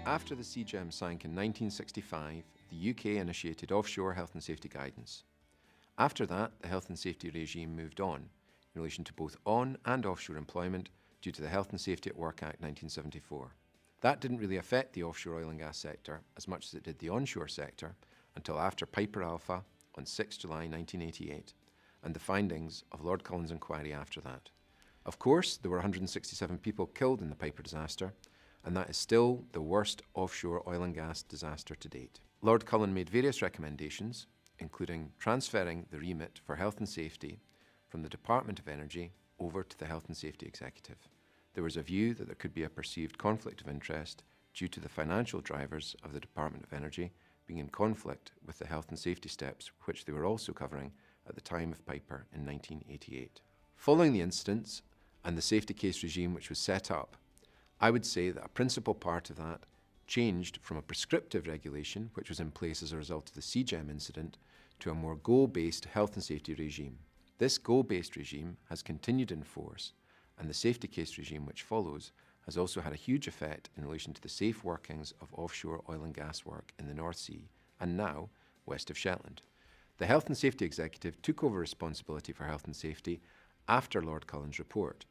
After the CGEM sank in 1965, the UK initiated offshore health and safety guidance. After that, the health and safety regime moved on in relation to both on and offshore employment due to the Health and Safety at Work Act 1974. That didn't really affect the offshore oil and gas sector as much as it did the onshore sector until after Piper Alpha on 6 July 1988 and the findings of Lord Cullen's inquiry after that. Of course, there were 167 people killed in the Piper disaster, and that is still the worst offshore oil and gas disaster to date. Lord Cullen made various recommendations, including transferring the remit for health and safety from the Department of Energy over to the Health and Safety Executive. There was a view that there could be a perceived conflict of interest due to the financial drivers of the Department of Energy being in conflict with the health and safety steps which they were also covering at the time of Piper in 1988. Following the incidents and the safety case regime which was set up, I would say that a principal part of that changed from a prescriptive regulation, which was in place as a result of the CGEM incident, to a more goal-based health and safety regime. This goal-based regime has continued in force, and the safety case regime which follows has also had a huge effect in relation to the safe workings of offshore oil and gas work in the North Sea and now west of Shetland. The Health and Safety Executive took over responsibility for health and safety after Lord Cullen's report.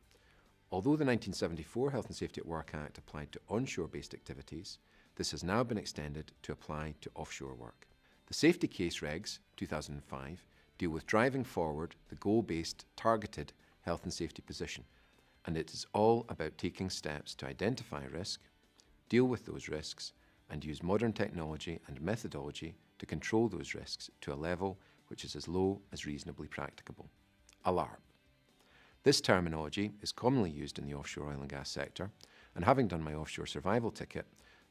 Although the 1974 Health and Safety at Work Act applied to onshore-based activities, this has now been extended to apply to offshore work. The Safety Case Regs 2005 deal with driving forward the goal-based, targeted health and safety position, and it is all about taking steps to identify risk, deal with those risks, and use modern technology and methodology to control those risks to a level which is as low as reasonably practicable. ALARP. This terminology is commonly used in the offshore oil and gas sector, and having done my offshore survival ticket,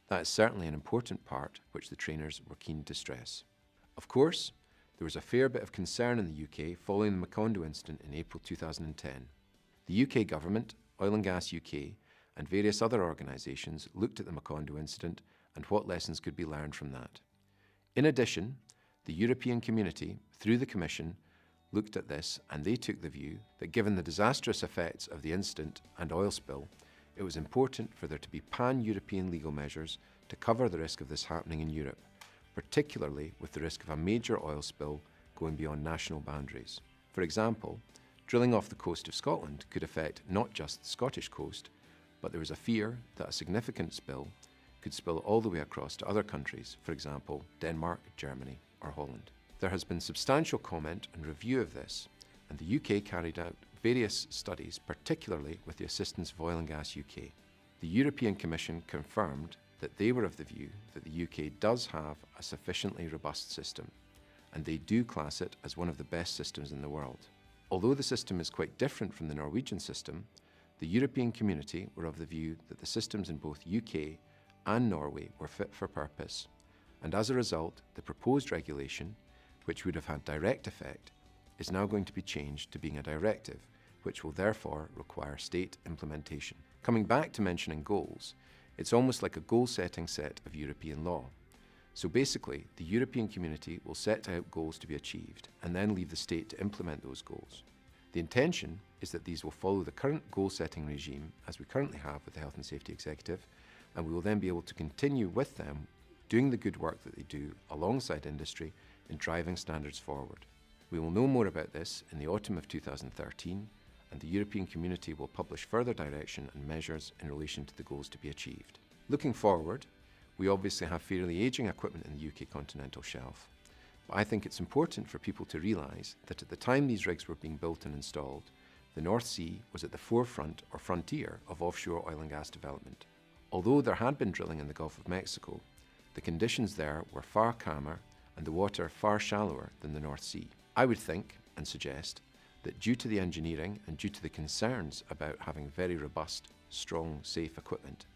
that is certainly an important part which the trainers were keen to stress. Of course, there was a fair bit of concern in the UK following the Mackay incident in April 2010. The UK government, Oil and Gas UK, and various other organisations looked at the Mackay incident and what lessons could be learned from that. In addition, the European community, through the Commission, looked at this and they took the view that given the disastrous effects of the incident and oil spill, it was important for there to be pan-European legal measures to cover the risk of this happening in Europe, particularly with the risk of a major oil spill going beyond national boundaries. For example, drilling off the coast of Scotland could affect not just the Scottish coast, but there was a fear that a significant spill could spill all the way across to other countries, for example, Denmark, Germany, or Holland. There has been substantial comment and review of this, and the UK carried out various studies, particularly with the assistance of Oil and Gas UK. The European Commission confirmed that they were of the view that the UK does have a sufficiently robust system, and they do class it as one of the best systems in the world. Although the system is quite different from the Norwegian system, the European community were of the view that the systems in both UK and Norway were fit for purpose, and as a result, the proposed regulation, which would have had direct effect, is now going to be changed to being a directive, which will therefore require state implementation. Coming back to mentioning goals, it's almost like a goal-setting set of European law. So basically, the European community will set out goals to be achieved and then leave the state to implement those goals. The intention is that these will follow the current goal-setting regime as we currently have with the Health and Safety Executive, and we will then be able to continue with them doing the good work that they do alongside industry in driving standards forward. We will know more about this in the autumn of 2013, and the European community will publish further direction and measures in relation to the goals to be achieved. Looking forward, we obviously have fairly ageing equipment in the UK continental shelf, but I think it's important for people to realise that at the time these rigs were being built and installed, the North Sea was at the forefront or frontier of offshore oil and gas development. Although there had been drilling in the Gulf of Mexico, the conditions there were far calmer and the water far shallower than the North Sea. I would think and suggest that due to the engineering and due to the concerns about having very robust, strong, safe equipment,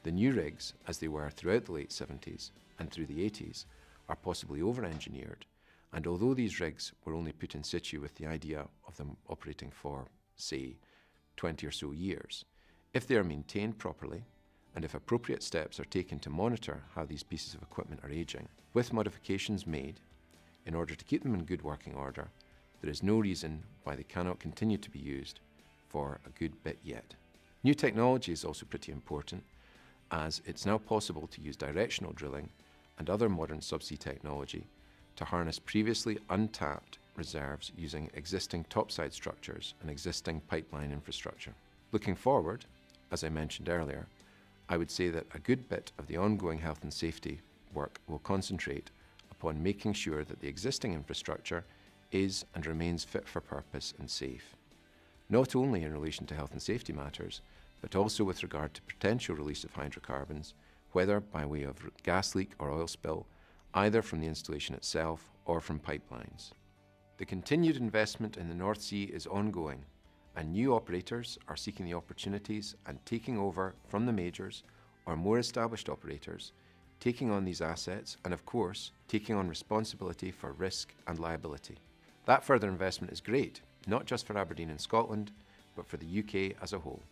the new rigs, as they were throughout the late 70s and through the 80s, are possibly over-engineered, and although these rigs were only put in situ with the idea of them operating for, say, 20 or so years, if they are maintained properly, and if appropriate steps are taken to monitor how these pieces of equipment are aging, with modifications made in order to keep them in good working order, there is no reason why they cannot continue to be used for a good bit yet. New technology is also pretty important, as it's now possible to use directional drilling and other modern subsea technology to harness previously untapped reserves using existing topside structures and existing pipeline infrastructure. Looking forward, as I mentioned earlier, I would say that a good bit of the ongoing health and safety work will concentrate upon making sure that the existing infrastructure is and remains fit for purpose and safe, not only in relation to health and safety matters, but also with regard to potential release of hydrocarbons, whether by way of gas leak or oil spill, either from the installation itself or from pipelines. The continued investment in the North Sea is ongoing, and new operators are seeking the opportunities and taking over from the majors or more established operators, taking on these assets and, of course, taking on responsibility for risk and liability. That further investment is great, not just for Aberdeen and Scotland, but for the UK as a whole.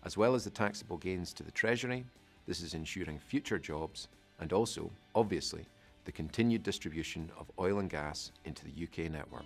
As well as the taxable gains to the Treasury, this is ensuring future jobs and also, obviously, the continued distribution of oil and gas into the UK network.